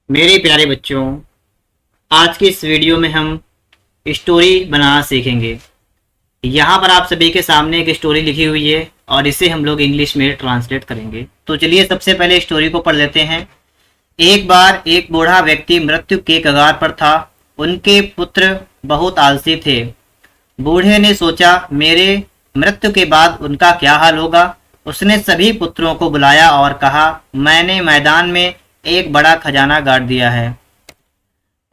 मेरे प्यारे बच्चों, आज की इस वीडियो में हम स्टोरी बनाना सीखेंगे। यहाँ पर आप सभी के सामने एक स्टोरी लिखी हुई है और इसे हम लोग इंग्लिश में ट्रांसलेट करेंगे। तो चलिए सबसे पहले स्टोरी को पढ़ लेते हैं। एक बार एक बूढ़ा व्यक्ति मृत्यु के कगार पर था। उनके पुत्र बहुत आलसी थे। बूढ़े ने सोचा, मेरे मृत्यु के बाद उनका क्या हाल होगा। उसने सभी पुत्रों को बुलाया और कहा, मैंने मैदान में एक बड़ा खजाना गाड़ दिया है।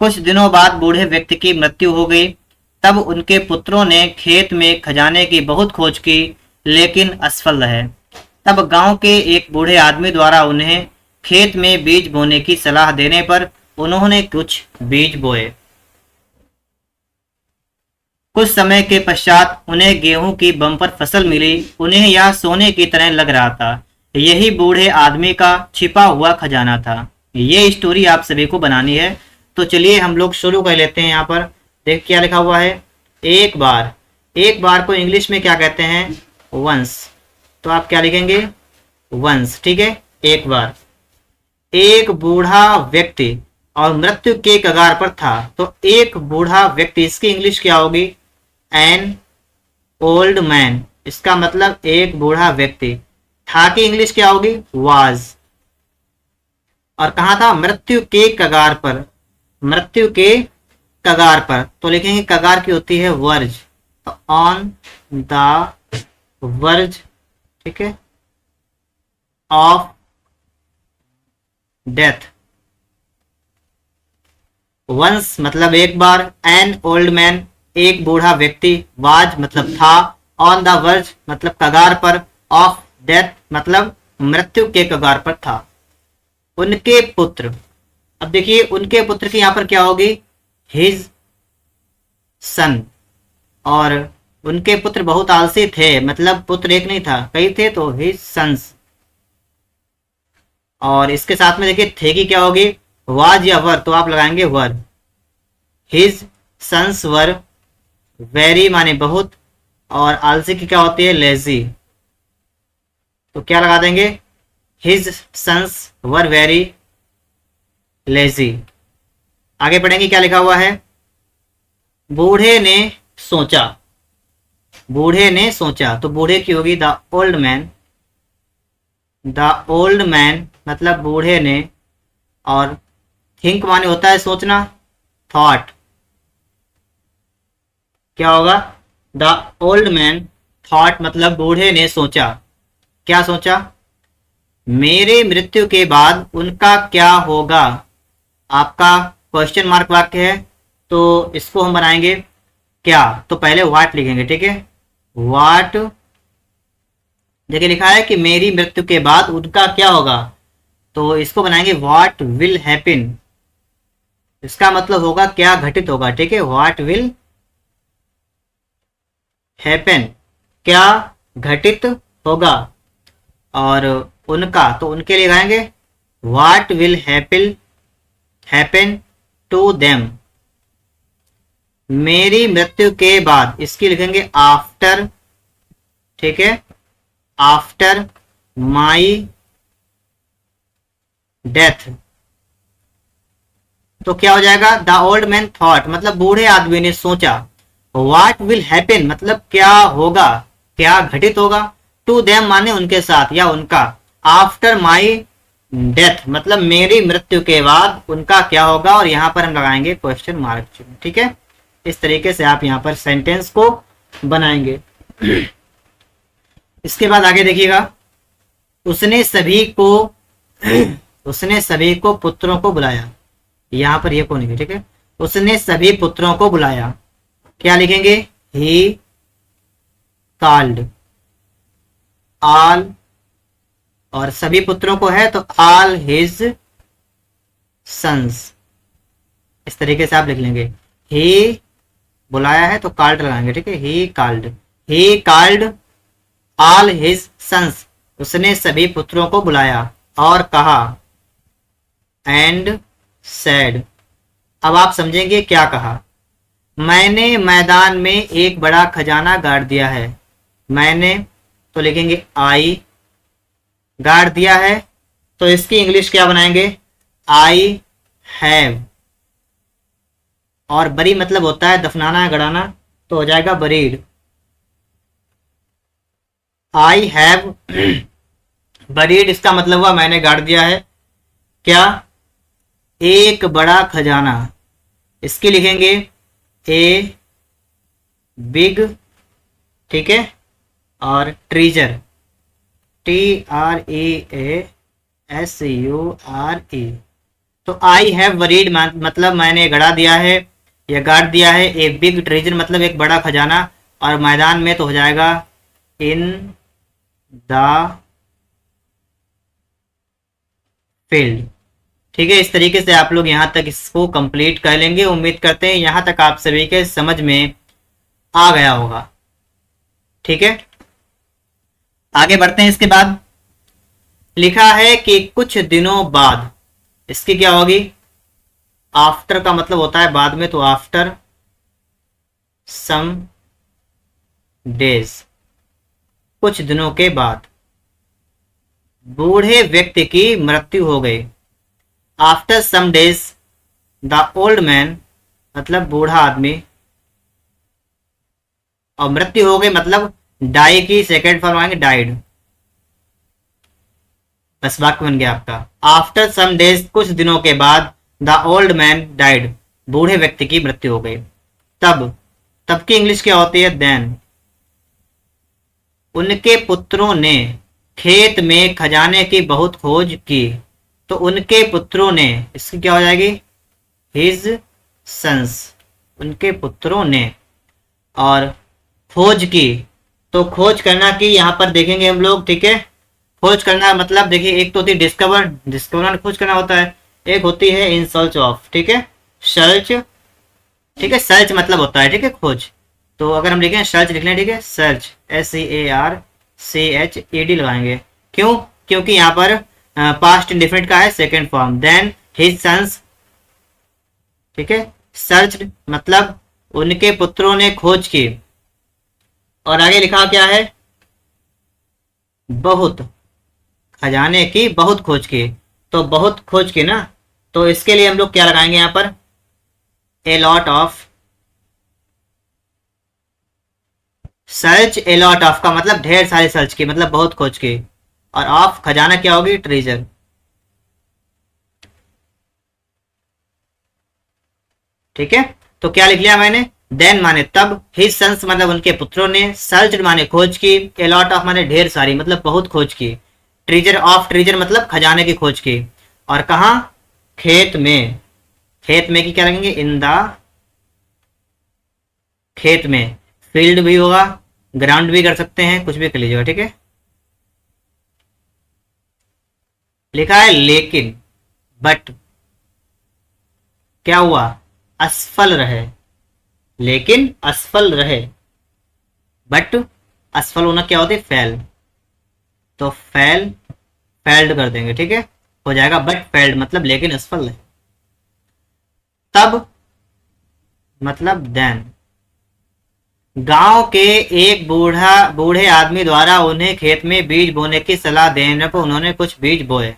कुछ दिनों बाद बूढ़े व्यक्ति की मृत्यु हो गई। तब उनके पुत्रों ने खेत में खजाने की बहुत खोज की, लेकिन असफल रहे। तब गांव के एक बूढ़े आदमी द्वारा उन्हें खेत में बीज बोने की सलाह देने पर उन्होंने कुछ बीज बोए। कुछ समय के पश्चात उन्हें गेहूं की बम्पर फसल मिली। उन्हें यह सोने की तरह लग रहा था। यही बूढ़े आदमी का छिपा हुआ खजाना था। ये स्टोरी आप सभी को बनानी है। तो चलिए हम लोग शुरू कर लेते हैं। यहाँ पर देख क्या लिखा हुआ है। एक बार, एक बार को इंग्लिश में क्या कहते हैं? वंस। तो आप क्या लिखेंगे? वंस। ठीक है, एक बार। एक बूढ़ा व्यक्ति और मृत्यु के कगार पर था। तो एक बूढ़ा व्यक्ति, इसकी इंग्लिश क्या होगी? N old man. इसका मतलब एक बूढ़ा व्यक्ति। था की इंग्लिश क्या होगी? वाज। और कहा था? मृत्यु के कगार पर। मृत्यु के कगार पर तो लिखेंगे कगार की होती है वर्ज। तो ऑन द वर्ज, ठीक है, ऑफ डेथ। वंस मतलब एक बार, एन ओल्ड मैन एक बूढ़ा व्यक्ति, वाज मतलब था, ऑन द वर्ज मतलब कगार पर, ऑफ डेथ मतलब मृत्यु के कगार पर था। उनके पुत्र, अब देखिए उनके पुत्र की यहां पर क्या होगी? His son. और उनके पुत्र बहुत आलसी थे, मतलब पुत्र एक नहीं था, कई थे, तो हिज सन्स। और इसके साथ में देखिए थे की क्या होगी? वाज या वर, तो आप लगाएंगे वर। हिज सन्स वर वेरी माने बहुत, और आलसी की क्या होती है? लेजी। तो क्या लगा देंगे? His sons were very lazy. आगे पढ़ेंगे क्या लिखा हुआ है। बूढ़े ने सोचा। बूढ़े ने सोचा तो बूढ़े की होगी the old man. The old man मतलब बूढ़े ने, और थिंक माने होता है सोचना, थॉट। क्या होगा? द ओल्ड मैन थॉट मतलब बूढ़े ने सोचा। क्या सोचा? मेरे मृत्यु के बाद उनका क्या होगा। आपका क्वेश्चन मार्क वाक्य है, तो इसको हम बनाएंगे क्या। तो पहले व्हाट लिखेंगे, ठीक है। व्हाट, देखिए लिखा है कि मेरी मृत्यु के बाद उनका क्या होगा, तो इसको बनाएंगे व्हाट विल हैपन। इसका मतलब होगा क्या घटित होगा, ठीक है। व्हाट विल हैपन, क्या घटित होगा। और उनका, तो उनके लिए लगाएंगे what will happen to them. मेरी मृत्यु के बाद, इसकी लिखेंगे आफ्टर, ठीक है, आफ्टर माई डेथ। तो क्या हो जाएगा? द ओल्ड मैन थॉट मतलब बूढ़े आदमी ने सोचा। व्हाट विल हैपन मतलब क्या होगा, क्या घटित होगा। टू देम माने उनके साथ या उनका। आफ्टर माई डेथ मतलब मेरी मृत्यु के बाद उनका क्या होगा, और यहां पर हम लगाएंगे क्वेश्चन मार्क चिन्ह, ठीक है। इस तरीके से आप यहां पर सेंटेंस को बनाएंगे। इसके बाद आगे देखिएगा। उसने सभी को उसने सभी को पुत्रों को बुलाया। यहां पर ये कौन है, ठीक है। उसने सभी पुत्रों को बुलाया। क्या लिखेंगे? ही कॉल्ड ऑल, और सभी पुत्रों को है तो ऑल हिज सन्स। इस तरीके से आप लिख लेंगे। ही बुलाया है तो कॉल्ड लगाएंगे, ठीक है। He called all his sons. उसने सभी पुत्रों को बुलाया और कहा, एंड सैड। अब आप समझेंगे क्या कहा। मैंने मैदान में एक बड़ा खजाना गाड़ दिया है। मैंने, तो लिखेंगे आई, गाड़ दिया है, तो इसकी इंग्लिश क्या बनाएंगे? आई हैव, और बरी मतलब होता है दफनाना गड़ाना, तो हो जाएगा बरीड। आई हैव बरीड इसका मतलब हुआ मैंने गाड़ दिया है क्या, एक बड़ा खजाना। इसकी लिखेंगे ए बिग, ठीक है, और ट्रीजर, TREASURE। तो आई हैव वरीड मतलब मैंने गड़ा दिया है या गाड़ दिया है, ए बिग ट्रेजर मतलब एक बड़ा खजाना, और मैदान में तो हो जाएगा इन द फील्ड। ठीक है, इस तरीके से आप लोग यहाँ तक इसको कंप्लीट कर लेंगे। उम्मीद करते हैं यहाँ तक आप सभी के समझ में आ गया होगा। ठीक है, आगे बढ़ते हैं। इसके बाद लिखा है कि कुछ दिनों बाद, इसकी क्या होगी, आफ्टर का मतलब होता है बाद में, तो आफ्टर सम डेज, कुछ दिनों के बाद बूढ़े व्यक्ति की मृत्यु हो गई। After some days the old man मतलब बूढ़ा आदमी, और मृत्यु हो गई मतलब डाई की सेकेंड फॉर्म आएंगे डाइड। बस वाक्य बन गया आपका, आफ्टर सम डेज कुछ दिनों के बाद द ओल्ड मैन डाइड, बूढ़े व्यक्ति की मृत्यु हो गई। तब, तब की इंग्लिश क्या होती है, देन। उनके पुत्रों ने खेत में खजाने की बहुत खोज की, तो उनके पुत्रों ने, इसकी क्या हो जाएगी, हिज सन्स, उनके पुत्रों ने। और खोज की, तो खोज करना की यहाँ पर देखेंगे हम लोग। ठीक है, खोज करना मतलब देखिए, एक तो होती है डिस्कवर, डिस्कवर खोज करना होता है, एक होती है इन सर्च ऑफ। ठीक है, सर्च, ठीक है, सर्च मतलब होता है, ठीक है, खोज। तो अगर हम लिखें सर्च लिख लें, ठीक है, सर्च SEARCHED लगाएंगे। क्यों, क्योंकि यहाँ पर पास्ट इंडिफिनिट का है second form, then his sons. ठीक है, सर्च मतलब उनके पुत्रों ने खोज की, और आगे लिखा क्या है, बहुत, खजाने की बहुत खोज की, तो बहुत खोज की ना, तो इसके लिए हम लोग क्या लगाएंगे यहाँ पर, a lot of. Search a lot of का मतलब ढेर सारी सर्च की, मतलब बहुत खोज की, और ऑफ खजाना क्या होगी, ट्रेजर। ठीक है, तो क्या लिख लिया मैंने, देन माने तब, हिज सन्स मतलब उनके पुत्रों ने, सर्च माने खोज की, ए लॉट ऑफ माने ढेर सारी मतलब बहुत खोज की, ट्रेजर ऑफ ट्रेजर मतलब खजाने की खोज की, और कहा, खेत में। खेत में की क्या लगेंगे, इन द, खेत में, फील्ड भी होगा, ग्राउंड भी कर सकते हैं, कुछ भी कर लीजिएगा। ठीक है, लिखा है लेकिन, बट क्या हुआ, असफल रहे, लेकिन असफल रहे, बट असफल होना क्या होता है, फेल, तो फेल, फेल्ड कर देंगे। ठीक है, हो जाएगा बट फेल्ड मतलब लेकिन असफल रहे। तब मतलब देन, गांव के एक बूढ़े आदमी द्वारा उन्हें खेत में बीज बोने की सलाह देने पर उन्होंने कुछ बीज बोए,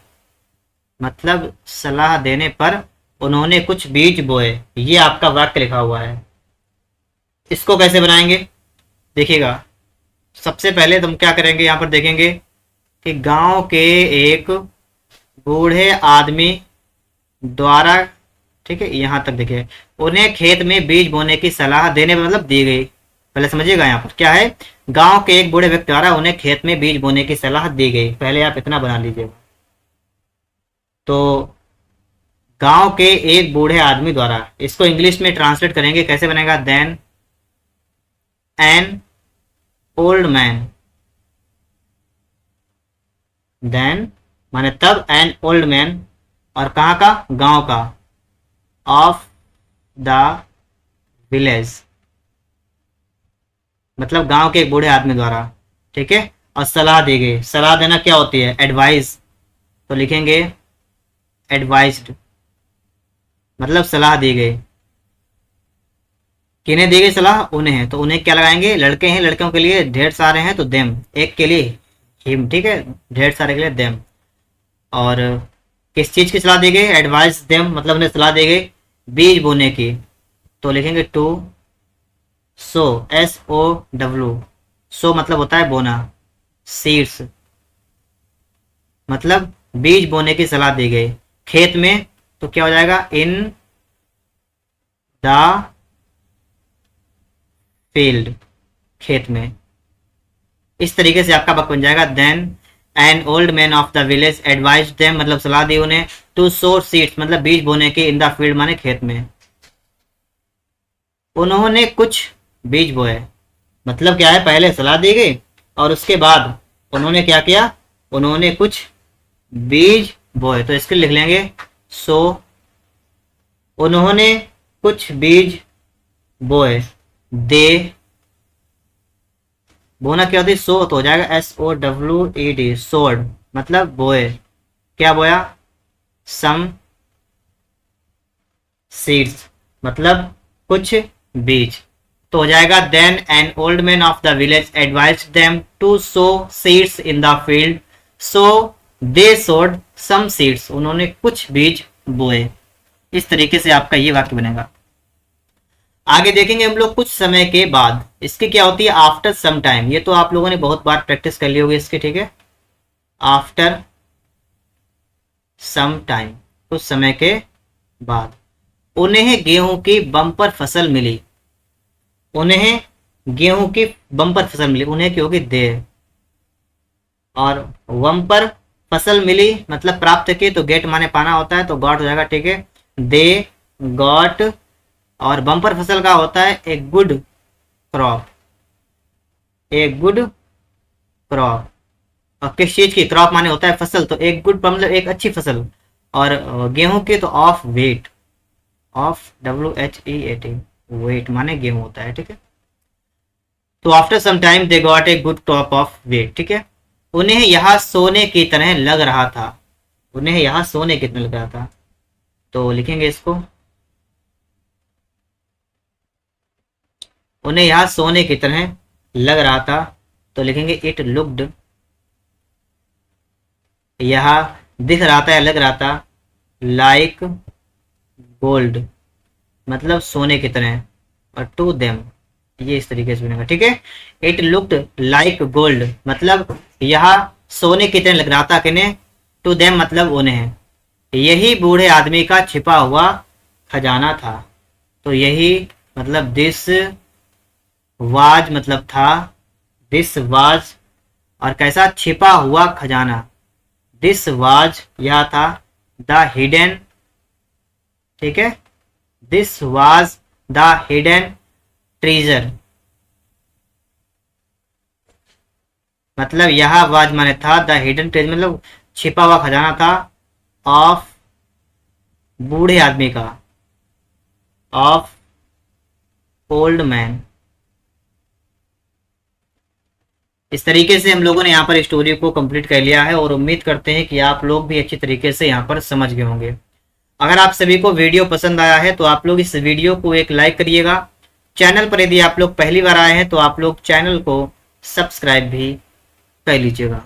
मतलब सलाह देने पर उन्होंने कुछ बीज बोए। ये आपका वाक्य लिखा हुआ है, इसको कैसे बनाएंगे देखिएगा। सबसे पहले तुम क्या करेंगे, यहाँ पर देखेंगे कि गांव के एक बूढ़े आदमी द्वारा, ठीक है, यहाँ तक देखिए, उन्हें खेत में बीज बोने की सलाह देने पर मतलब दी गई। पहले समझिएगा यहाँ पर क्या है, गांव के एक बूढ़े व्यक्ति द्वारा उन्हें खेत में बीज बोने की सलाह दी गई। पहले आप इतना बना लीजिएगा। तो गांव के एक बूढ़े आदमी द्वारा, इसको इंग्लिश में ट्रांसलेट करेंगे, कैसे बनेगा, then an old man, then माने तब, एन ओल्ड मैन, और कहाँ का, गांव का, ऑफ द विलेज मतलब गांव के एक बूढ़े आदमी द्वारा। ठीक है, और सलाह दी गई, सलाह देना क्या होती है, एडवाइस, तो लिखेंगे एडवाइज्ड मतलब सलाह दी गई। किन्हें दी गई सलाह, उन्हें, तो उन्हें क्या लगाएंगे, लड़के हैं, लड़कों के लिए ढेर सारे हैं तो देम, एक के लिए हिम। ठीक है, ढेर सारे के लिए देम, और किस चीज की सलाह दी गई? एडवाइस देम मतलब उन्हें सलाह दी गई बीज बोने की। तो लिखेंगे टू सो, SOW, सो मतलब होता है बोना, सीड्स मतलब बीज बोने की सलाह दी गई खेत में। तो क्या हो जाएगा? इन द फील्ड, खेत में। इस तरीके से आपका वाक्य बन जाएगा then an old man of the village advise them मतलब सलाह दी उन्हें टू सो सीड्स मतलब बीज बोने की इन द फील्ड माने खेत में। उन्होंने कुछ बीज बोए मतलब क्या है? पहले सलाह दी गई और उसके बाद उन्होंने क्या किया? उन्होंने कुछ बीज बोए। तो इसके लिख लेंगे सो उन्होंने कुछ बीज बोए। दे बोना क्या होती है? सो तो हो जाएगा SOWED, सोड मतलब बोए। क्या बोया? सम सीड्स मतलब कुछ बीज। तो हो जाएगा then an old man of the village advise them to sow seeds in the field so they sowed some seeds, उन्होंने कुछ बीज बोए। इस तरीके से आपका ये वाक्य बनेगा। आगे देखेंगे हम लोग कुछ समय के बाद। इसकी क्या होती है? After some time. ये तो आप लोगों ने बहुत बार प्रैक्टिस कर ली होगी इसकी, ठीक है। आफ्टर सम टाइम, कुछ समय के बाद। उन्हें गेहूं की बम्पर फसल मिली। उन्हें गेहूं की बम्पर फसल मिली, उन्हें क्या होगी? दे। और बम्पर फसल मिली मतलब प्राप्त की, तो गेट माने पाना होता है, तो गॉट हो जाएगा, ठीक है। They got. और बम्पर फसल का होता है ए गुड क्रॉप, ए गुड क्रॉप। और किस चीज की? क्रॉप माने होता है फसल, तो एक गुड मतलब एक अच्छी फसल। और गेहूं की तो of wheat, of WHEAT, wheat माने गेहूं होता है, ठीक है। तो after some time they got a good crop of wheat, ठीक है। उन्हें यह सोने की तरह लग रहा था। उन्हें यह सोने की तरह लग रहा था। तो लिखेंगे इसको, उन्हें यह सोने की तरह लग रहा था। तो लिखेंगे इट लुक्ड, यह दिख रहा था या लग रहा था, लाइक गोल्ड मतलब सोने की तरह। और टू देम ये इस तरीके से बनेगा, ठीक है। इट लुक्ड लाइक गोल्ड मतलब यह सोने की तरह लग रहा था किन्हें? टू देम मतलब उन्हें। यही बूढ़े आदमी का छिपा हुआ खजाना था। तो यही मतलब दिस वाज मतलब था, दिस वाज। और कैसा? छिपा हुआ खजाना। दिस वाज यह था, द हिडन, ठीक है। This was the hidden treasure मतलब यह वाज माने था, द हिडन ट्रेजर मतलब छिपा हुआ खजाना था, ऑफ बूढ़े आदमी का, ऑफ ओल्ड मैन। इस तरीके से हम लोगों ने यहाँ पर स्टोरी को कंप्लीट कर लिया है और उम्मीद करते हैं कि आप लोग भी अच्छी तरीके से यहाँ पर समझ गए होंगे। अगर आप सभी को वीडियो पसंद आया है तो आप लोग इस वीडियो को एक लाइक करिएगा। चैनल पर यदि आप लोग पहली बार आए हैं तो आप लोग चैनल को सब्सक्राइब भी कर लीजिएगा।